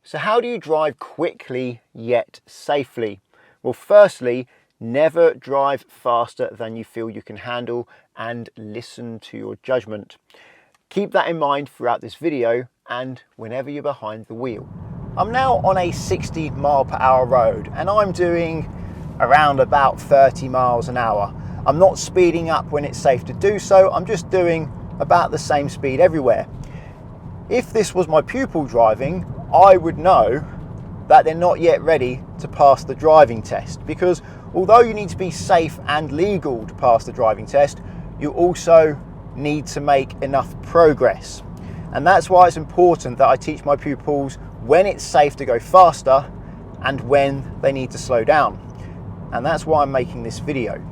So how do you drive quickly yet safely? Well, firstly, never drive faster than you feel you can handle and listen to your judgment. Keep that in mind throughout this video and whenever you're behind the wheel. I'm now on a 60 mile per hour road and I'm doing around about 30 miles an hour. I'm not speeding up when it's safe to do so, I'm just doing about the same speed everywhere. If this was my pupil driving, I would know that they're not yet ready to pass the driving test, because although you need to be safe and legal to pass the driving test, you also need to make enough progress. And that's why it's important that I teach my pupils when it's safe to go faster and when they need to slow down. And that's why I'm making this video.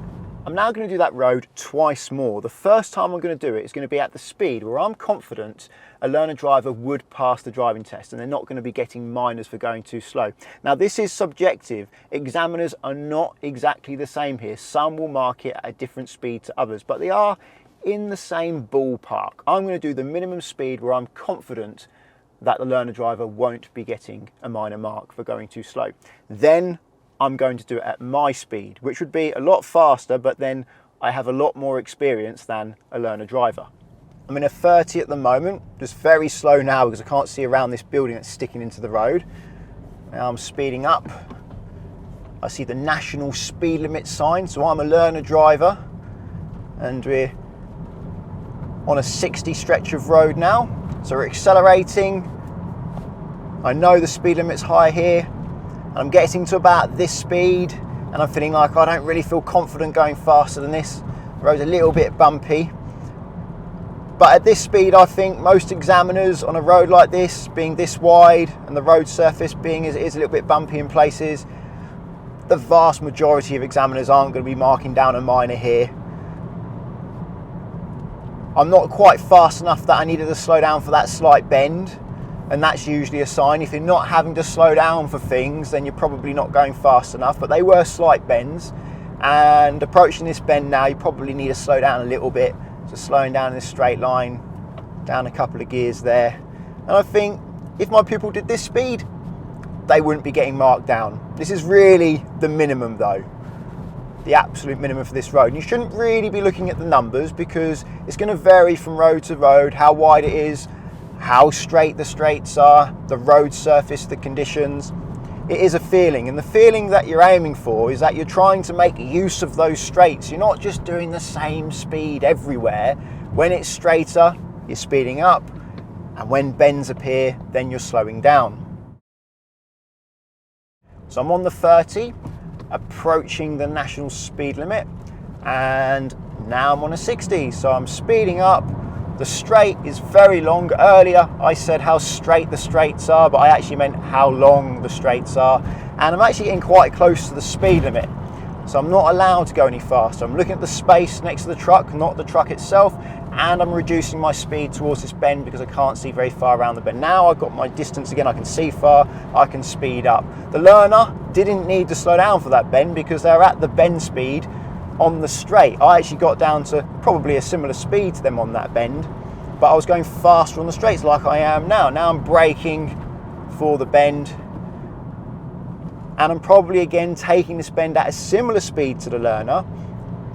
I'm now going to do that road twice more. The first time I'm going to do it is going to be at the speed where I'm confident a learner driver would pass the driving test and they're not going to be getting minors for going too slow. Now this is subjective. Examiners are not exactly the same here. Some will mark it at a different speed to others, but they are in the same ballpark. I'm going to do the minimum speed where I'm confident that the learner driver won't be getting a minor mark for going too slow. Then I'm going to do it at my speed, which would be a lot faster, but then I have a lot more experience than a learner driver. I'm in a 30 at the moment, just very slow now because I can't see around this building that's sticking into the road. Now I'm speeding up. I see the national speed limit sign, so I'm a learner driver and we're on a 60 stretch of road now. So we're accelerating. I know the speed limit's high here. I'm getting to about this speed and I'm feeling like I don't really feel confident going faster than this. The road's a little bit bumpy. But at this speed, I think most examiners on a road like this, being this wide and the road surface being as it is a little bit bumpy in places, the vast majority of examiners aren't going to be marking down a minor here. I'm not quite fast enough that I needed to slow down for that slight bend. And that's usually a sign. If you're not having to slow down for things, then you're probably not going fast enough. But they were slight bends. And approaching this bend now, you probably need to slow down a little bit. So slowing down in a straight line, down a couple of gears there. And I think if my pupil did this speed, they wouldn't be getting marked down. This is really the minimum though. The absolute minimum for this road. And you shouldn't really be looking at the numbers because it's going to vary from road to road, how wide it is, how straight the straights are, the road surface, the conditions. It is a feeling, and the feeling that you're aiming for is that you're trying to make use of those straights. You're not just doing the same speed everywhere. When it's straighter, you're speeding up, and when bends appear, then you're slowing down. So I'm on the 30, approaching the national speed limit, and now I'm on a 60, so I'm speeding up. The straight is very long. Earlier I said how straight the straights are, but I actually meant how long the straights are. And I'm actually getting quite close to the speed limit. So I'm not allowed to go any faster. I'm looking at the space next to the truck, not the truck itself. And I'm reducing my speed towards this bend because I can't see very far around the bend. Now I've got my distance again, I can see far, I can speed up. The learner didn't need to slow down for that bend because they're at the bend speed on the straight. I actually got down to probably a similar speed to them on that bend, but I was going faster on the straights like I am now. Now I'm braking for the bend, and I'm probably again taking this bend at a similar speed to the learner,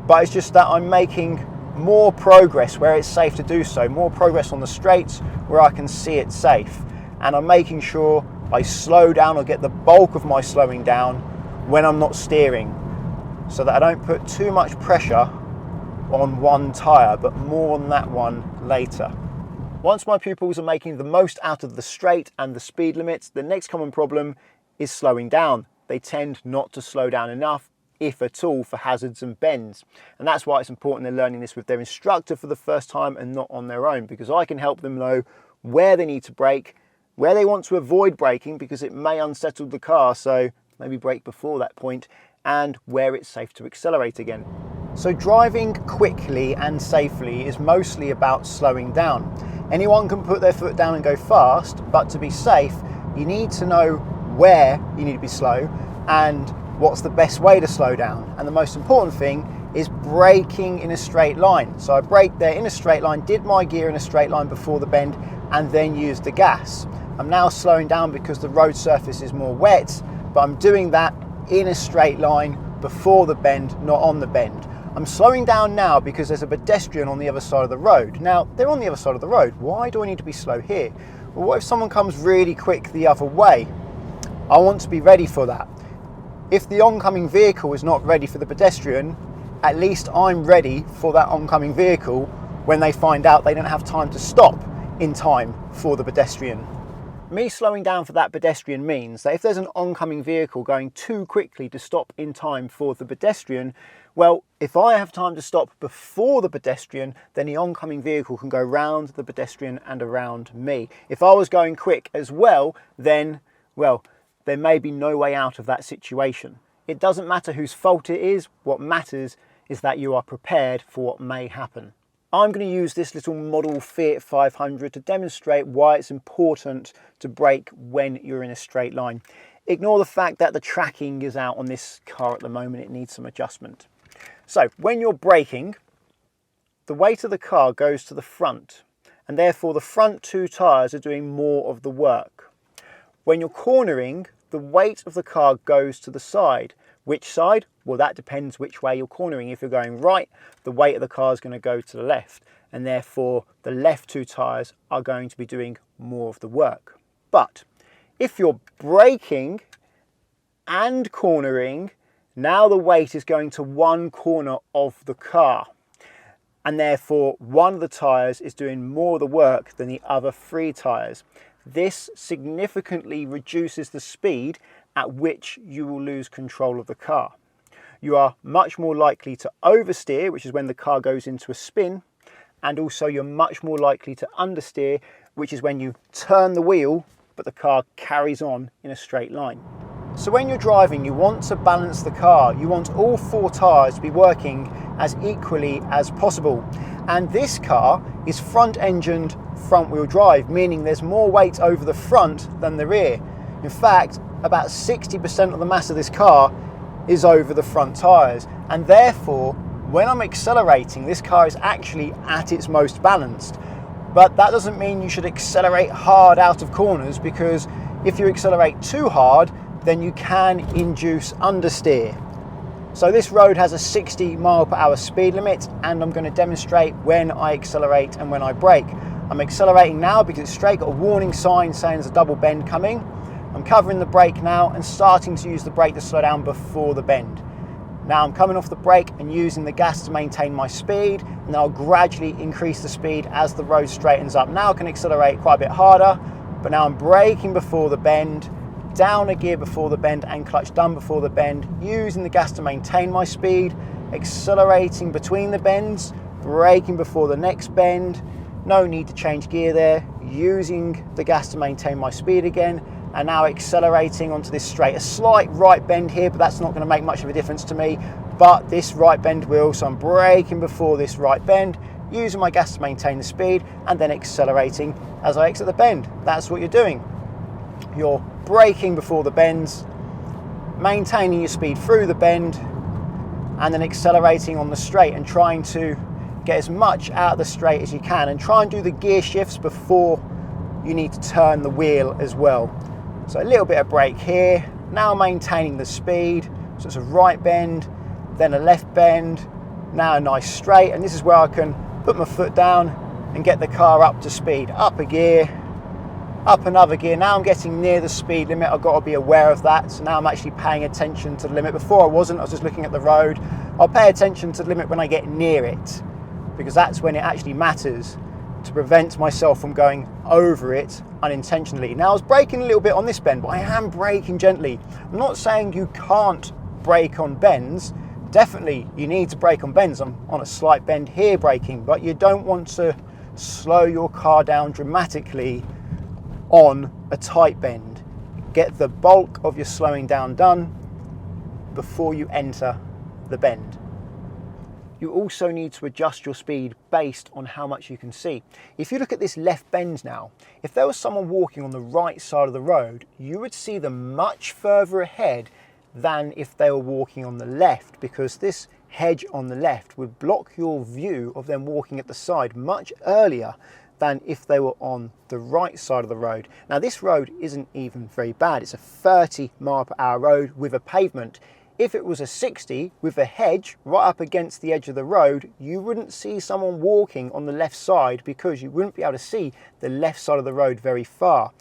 but it's just that I'm making more progress where it's safe to do so, more progress on the straights where I can see it safe, and I'm making sure I slow down or get the bulk of my slowing down when I'm not steering, so that I don't put too much pressure on one tyre, but more on that one later. Once my pupils are making the most out of the straight and the speed limits, the next common problem is slowing down. They tend not to slow down enough, if at all, for hazards and bends. And that's why it's important they're learning this with their instructor for the first time and not on their own, because I can help them know where they need to brake, where they want to avoid braking because it may unsettle the car, so maybe brake before that point, and where it's safe to accelerate again. So driving quickly and safely is mostly about slowing down. Anyone can put their foot down and go fast, but to be safe, you need to know where you need to be slow and what's the best way to slow down. And the most important thing is braking in a straight line. So I braked there in a straight line, did my gear in a straight line before the bend, and then used the gas. I'm now slowing down because the road surface is more wet, but I'm doing that in a straight line before the bend, not on the bend. I'm slowing down now because there's a pedestrian on the other side of the road. Now, they're on the other side of the road. Why do I need to be slow here? Well, what if someone comes really quick the other way? I want to be ready for that. If the oncoming vehicle is not ready for the pedestrian, at least I'm ready for that oncoming vehicle when they find out they don't have time to stop in time for the pedestrian. Me slowing down for that pedestrian means that if there's an oncoming vehicle going too quickly to stop in time for the pedestrian, well, if I have time to stop before the pedestrian, then the oncoming vehicle can go round the pedestrian and around me. If I was going quick as well, then, well, there may be no way out of that situation. It doesn't matter whose fault it is. What matters is that you are prepared for what may happen. I'm going to use this little model Fiat 500 to demonstrate why it's important to brake when you're in a straight line. Ignore the fact that the tracking is out on this car at the moment. It needs some adjustment. So when you're braking, the weight of the car goes to the front, and therefore the front two tyres are doing more of the work. When you're cornering, the weight of the car goes to the side. Which side? Well, that depends which way you're cornering. If you're going right, the weight of the car is going to go to the left, and therefore the left two tyres are going to be doing more of the work. But if you're braking and cornering, now the weight is going to one corner of the car, and therefore one of the tyres is doing more of the work than the other three tyres. This significantly reduces the speed at which you will lose control of the car. You are much more likely to oversteer, which is when the car goes into a spin, and also you're much more likely to understeer, which is when you turn the wheel but the car carries on in a straight line. So when you're driving, you want to balance the car. You want all four tyres to be working as equally as possible. And this car is front-engined front-wheel drive, meaning there's more weight over the front than the rear. In fact, about 60% of the mass of this car is over the front tyres, and therefore when I'm accelerating, this car is actually at its most balanced. But that doesn't mean you should accelerate hard out of corners, because if you accelerate too hard, then you can induce understeer. So this road has a 60 mile per hour speed limit, and I'm going to demonstrate when I accelerate and when I brake. I'm accelerating now because it's straight, got a warning sign saying there's a double bend coming. I'm covering the brake now and starting to use the brake to slow down before the bend. Now I'm coming off the brake and using the gas to maintain my speed, and I'll gradually increase the speed as the road straightens up. Now I can accelerate quite a bit harder, but now I'm braking before the bend, down a gear before the bend and clutch done before the bend, using the gas to maintain my speed, accelerating between the bends, braking before the next bend, no need to change gear there, using the gas to maintain my speed again, and now accelerating onto this straight. A slight right bend here, but that's not going to make much of a difference to me, but this right bend will, so I'm braking before this right bend, using my gas to maintain the speed, and then accelerating as I exit the bend. That's what you're doing. You're braking before the bends, maintaining your speed through the bend, and then accelerating on the straight and trying to get as much out of the straight as you can, and try and do the gear shifts before you need to turn the wheel as well. So a little bit of brake here, now maintaining the speed, so it's a right bend, then a left bend, now a nice straight, and this is where I can put my foot down and get the car up to speed. Up a gear, up another gear. Now I'm getting near the speed limit. I've got to be aware of that, so now I'm actually paying attention to the limit. Before I wasn't, I was just looking at the road. I'll pay attention to the limit when I get near it, because that's when it actually matters, to prevent myself from going over it unintentionally. Now I was braking a little bit on this bend, but I am braking gently. I'm not saying you can't brake on bends. Definitely you need to brake on bends. I'm on a slight bend here braking, but you don't want to slow your car down dramatically on a tight bend. Get the bulk of your slowing down done before you enter the bend. You also need to adjust your speed based on how much you can see. If you look at this left bend now, if there was someone walking on the right side of the road, you would see them much further ahead than if they were walking on the left, because this hedge on the left would block your view of them walking at the side much earlier than if they were on the right side of the road. Now this road isn't even very bad. It's a 30 mph road with a pavement. If it was a 60 with a hedge right up against the edge of the road, you wouldn't see someone walking on the left side because you wouldn't be able to see the left side of the road very far.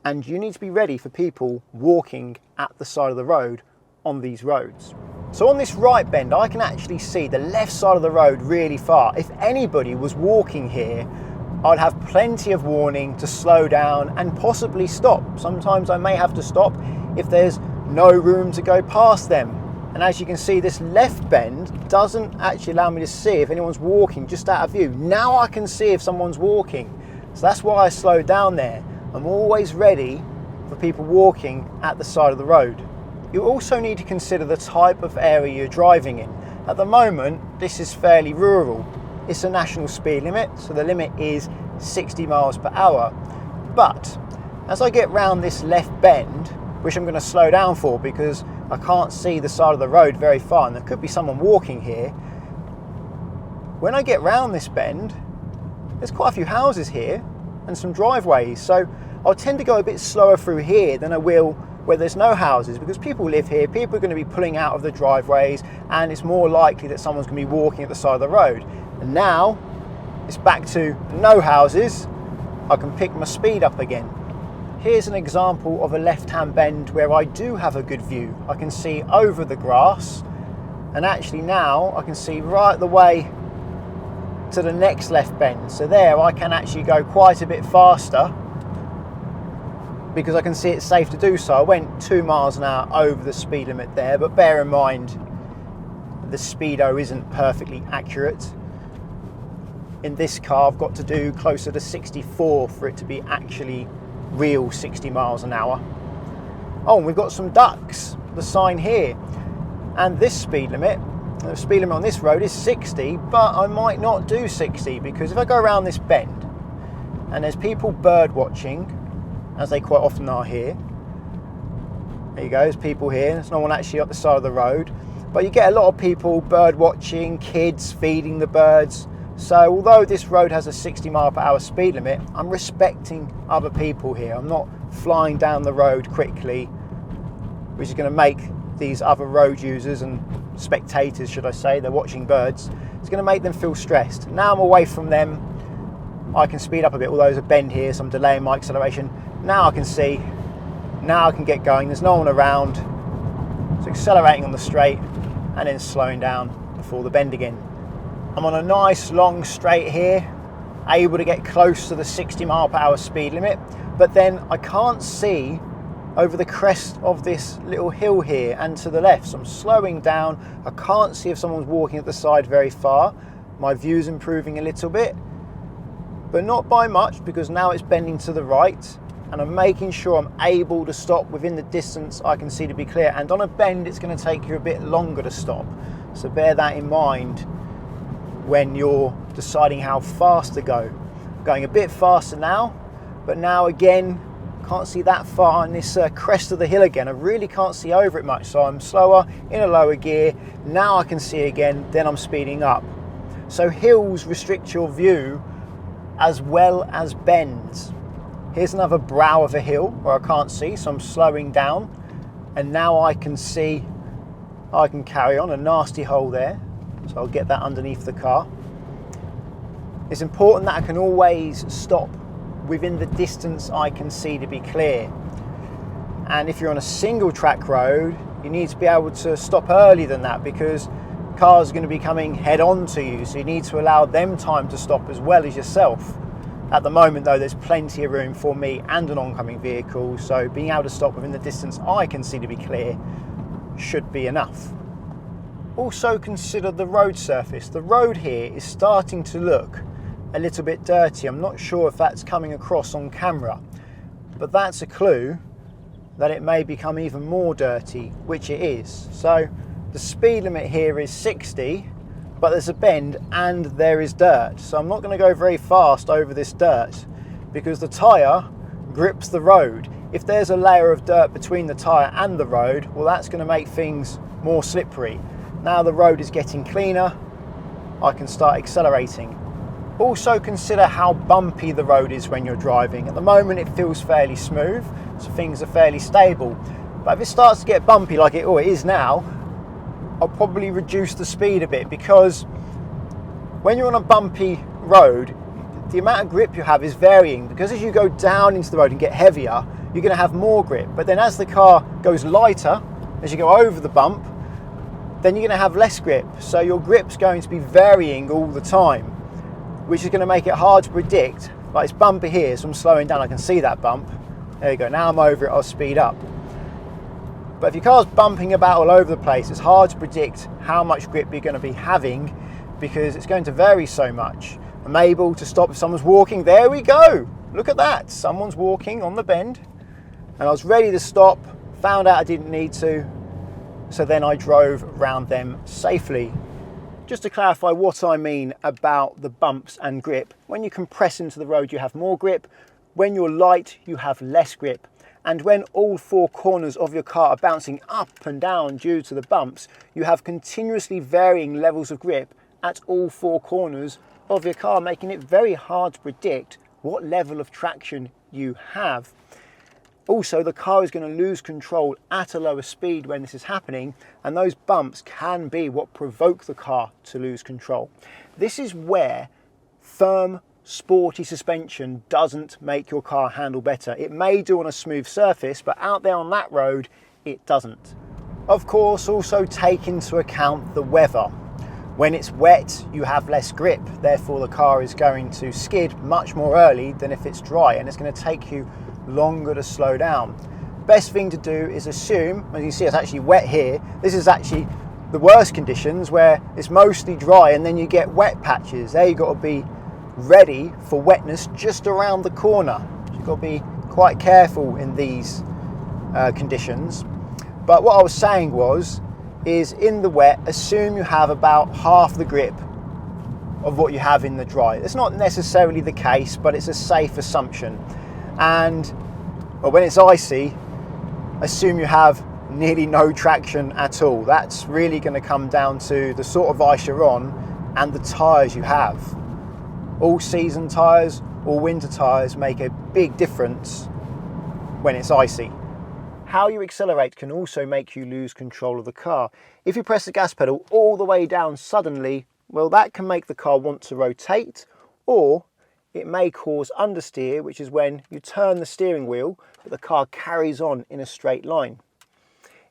And you need to be ready for people walking at the side of the road on these roads. So on this right bend, I can actually see the left side of the road really far. If anybody was walking here, I'd have plenty of warning to slow down and possibly stop. Sometimes I may have to stop if there's no room to go past them. And as you can see, this left bend doesn't actually allow me to see if anyone's walking just out of view. Now I can see if someone's walking. So that's why I slowed down there. I'm always ready for people walking at the side of the road. You also need to consider the type of area you're driving in. At the moment, this is fairly rural. It's a national speed limit, so the limit is 60 mph. But as I get round this left bend, which I'm going to slow down for because I can't see the side of the road very far and there could be someone walking here. When I get round this bend, there's quite a few houses here and some driveways, so I'll tend to go a bit slower through here than I will where there's no houses, because people live here, people are going to be pulling out of the driveways, and it's more likely that someone's going to be walking at the side of the road. And now it's back to no houses. I can pick my speed up again. Here's an example of a left-hand bend where I do have a good view. I can see over the grass, and actually now I can see right the way to the next left bend. So there I can actually go quite a bit faster because I can see it's safe to do so. I went 2 miles an hour over the speed limit there, but bear in mind the speedo isn't perfectly accurate. In this car I've got to do closer to 64 for it to be actually real 60 miles an hour. Oh, and we've got some ducks, the sign here. And this speed limit, the speed limit on this road is 60, but I might not do 60 because if I go around this bend and there's people bird watching, as they quite often are here. There you go, there's people here, there's no one actually up the side of the road, but you get a lot of people bird watching, kids feeding the birds. So although this road has a 60 mph speed limit, I'm respecting other people here. I'm not flying down the road quickly, which is going to make these other road users and spectators, should I say, they're watching birds, it's going to make them feel stressed. Now I'm away from them, I can speed up a bit, although there's a bend here, so I'm delaying my acceleration. Now I can see, now I can get going, there's no one around. So accelerating on the straight and then slowing down before the bend again. I'm on a nice long straight here, able to get close to the 60 mph speed limit, but then I can't see over the crest of this little hill here and to the left, so I'm slowing down. I can't see if someone's walking at the side very far. My view's improving a little bit, but not by much because now it's bending to the right, and I'm making sure I'm able to stop within the distance I can see to be clear. And on a bend it's going to take you a bit longer to stop, so bear that in mind when you're deciding how fast to go. Going a bit faster now, but now again can't see that far on this crest of the hill again. I really can't see over it much, so I'm slower in a lower gear. Now I can see again, then I'm speeding up. So hills restrict your view as well as bends. Here's another brow of a hill where I can't see, so I'm slowing down, and now I can see, I can carry on. A nasty hole there, so I'll get that underneath the car. It's important that I can always stop within the distance I can see to be clear. And if you're on a single track road, you need to be able to stop earlier than that because cars are going to be coming head on to you, so you need to allow them time to stop as well as yourself. At the moment though, there's plenty of room for me and an oncoming vehicle, so being able to stop within the distance I can see to be clear should be enough. Also consider the road surface. The road here is starting to look a little bit dirty. I'm not sure if that's coming across on camera, but that's a clue that it may become even more dirty, which it is. So the speed limit here is 60, but there's a bend and there is dirt. So I'm not going to go very fast over this dirt because the tyre grips the road. If there's a layer of dirt between the tyre and the road, well, that's going to make things more slippery. Now the road is getting cleaner, I can start accelerating. Also consider how bumpy the road is when you're driving. At the moment it feels fairly smooth, so things are fairly stable. But if it starts to get bumpy like it is now, I'll probably reduce the speed a bit, because when you're on a bumpy road, the amount of grip you have is varying, because as you go down into the road and get heavier, you're going to have more grip. But then as the car goes lighter, as you go over the bump, then you're going to have less grip. So your grip's going to be varying all the time, which is going to make it hard to predict. Like, it's bumpy here, so I'm slowing down, I can see that bump. There you go, now I'm over it, I'll speed up. But if your car's bumping about all over the place, it's hard to predict how much grip you're going to be having, because it's going to vary so much. I'm able to stop if someone's walking. There we go, look at that, someone's walking on the bend, and I was ready to stop, found out I didn't need to, so then I drove around them safely. Just to clarify what I mean about the bumps and grip, when you compress into the road you have more grip, when you're light you have less grip, and when all four corners of your car are bouncing up and down due to the bumps, you have continuously varying levels of grip at all four corners of your car, making it very hard to predict what level of traction you have. Also, the car is going to lose control at a lower speed when this is happening, and those bumps can be what provoke the car to lose control. This is where firm, sporty suspension doesn't make your car handle better. It may do on a smooth surface, but out there on that road, it doesn't. Of course, also take into account the weather. When it's wet, you have less grip, therefore the car is going to skid much more early than if it's dry, and it's going to take you longer to slow down. Best thing to do is assume, as you can see it's actually wet here, this is actually the worst conditions where it's mostly dry and then you get wet patches. There you've got to be ready for wetness just around the corner. You've got to be quite careful in these conditions. But what I was saying is in the wet, assume you have about half the grip of what you have in the dry. It's not necessarily the case, but it's a safe assumption. And when it's icy, assume you have nearly no traction at all. That's really going to come down to the sort of ice you're on and the tyres you have. All season tyres or winter tyres make a big difference when it's icy. How you accelerate can also make you lose control of the car. If you press the gas pedal all the way down suddenly, well, that can make the car want to rotate, or it may cause understeer, which is when you turn the steering wheel, but the car carries on in a straight line.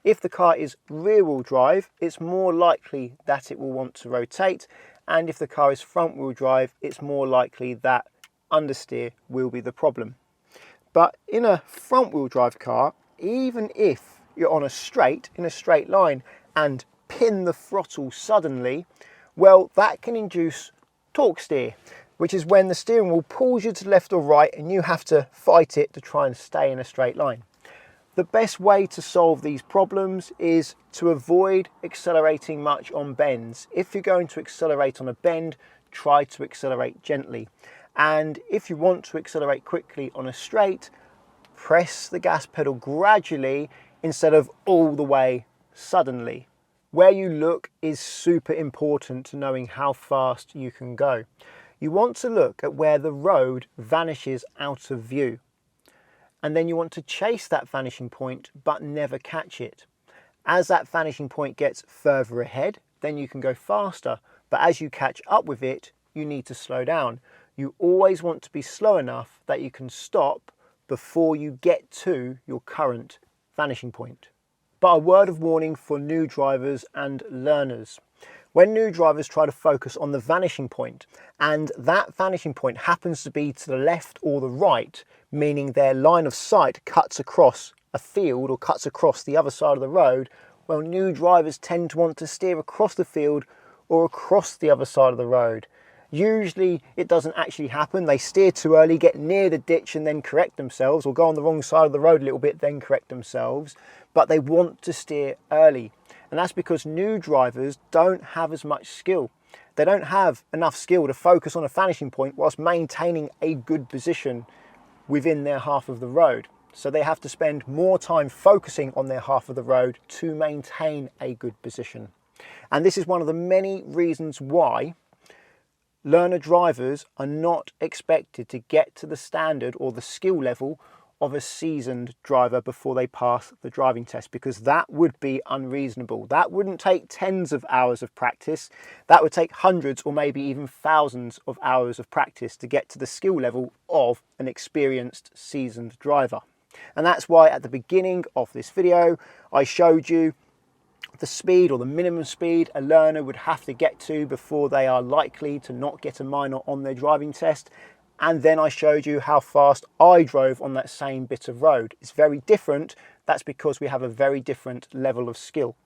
If the car is rear-wheel drive, it's more likely that it will want to rotate, and if the car is front-wheel drive, it's more likely that understeer will be the problem. But in a front-wheel drive car, even if you're on in a straight line, and pin the throttle suddenly, well, that can induce torque steer, which is when the steering wheel pulls you to the left or right and you have to fight it to try and stay in a straight line. The best way to solve these problems is to avoid accelerating much on bends. If you're going to accelerate on a bend, try to accelerate gently. And if you want to accelerate quickly on a straight, press the gas pedal gradually instead of all the way suddenly. Where you look is super important to knowing how fast you can go. You want to look at where the road vanishes out of view. And then you want to chase that vanishing point but never catch it. As that vanishing point gets further ahead, then you can go faster, but as you catch up with it, you need to slow down. You always want to be slow enough that you can stop before you get to your current vanishing point. But a word of warning for new drivers and learners. When new drivers try to focus on the vanishing point, and that vanishing point happens to be to the left or the right, meaning their line of sight cuts across a field or cuts across the other side of the road, well, new drivers tend to want to steer across the field or across the other side of the road. Usually it doesn't actually happen. They steer too early, get near the ditch and then correct themselves, or go on the wrong side of the road a little bit, then correct themselves. But they want to steer early. And that's because new drivers don't have as much skill. They don't have enough skill to focus on a vanishing point whilst maintaining a good position within their half of the road. So they have to spend more time focusing on their half of the road to maintain a good position. And this is one of the many reasons why learner drivers are not expected to get to the standard or the skill level of a seasoned driver before they pass the driving test, because that would be unreasonable. That wouldn't take tens of hours of practice. That would take hundreds or maybe even thousands of hours of practice to get to the skill level of an experienced seasoned driver. And that's why at the beginning of this video, I showed you the speed or the minimum speed a learner would have to get to before they are likely to not get a minor on their driving test. And then I showed you how fast I drove on that same bit of road. It's very different. That's because we have a very different level of skill.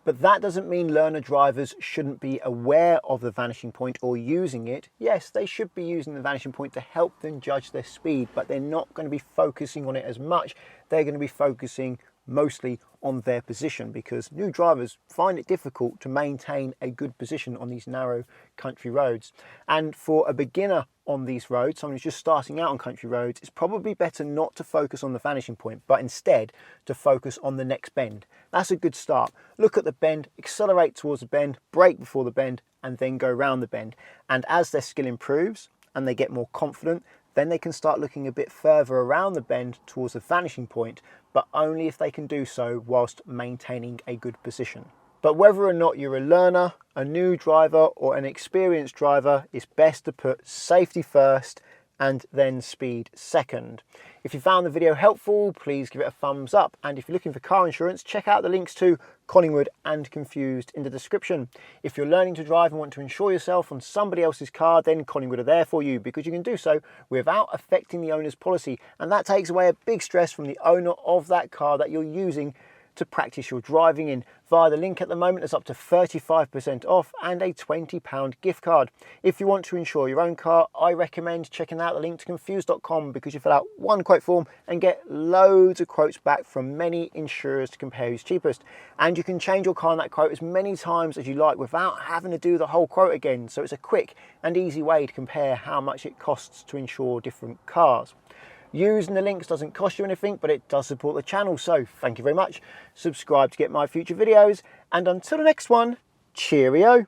But that doesn't mean learner drivers shouldn't be aware of the vanishing point or using it. Yes, they should be using the vanishing point to help them judge their speed, but they're not going to be focusing on it as much. They're going to be focusing mostly on their position, because new drivers find it difficult to maintain a good position on these narrow country roads. And for a beginner on these roads, someone who's just starting out on country roads, it's probably better not to focus on the vanishing point, but instead to focus on the next bend. That's a good start. Look at the bend, accelerate towards the bend, brake before the bend, and then go round the bend. And as their skill improves and they get more confident, then they can start looking a bit further around the bend towards the vanishing point, but only if they can do so whilst maintaining a good position. But whether or not you're a learner, a new driver, or an experienced driver, it's best to put safety first and then speed second. If you found the video helpful, please give it a thumbs up. And if you're looking for car insurance, check out the links to Collingwood and Confused in the description. If you're learning to drive and want to insure yourself on somebody else's car, then Collingwood are there for you, because you can do so without affecting the owner's policy. And that takes away a big stress from the owner of that car that you're using to practice your driving in. Via the link at the moment, there's up to 35% off and a £20 gift card. If you want to insure your own car, I recommend checking out the link to confused.com, because you fill out one quote form and get loads of quotes back from many insurers to compare who's cheapest. And you can change your car on that quote as many times as you like without having to do the whole quote again. So it's a quick and easy way to compare how much it costs to insure different cars. Using the links doesn't cost you anything, but it does support the channel, so thank you very much. Subscribe to get my future videos, and until the next one, cheerio.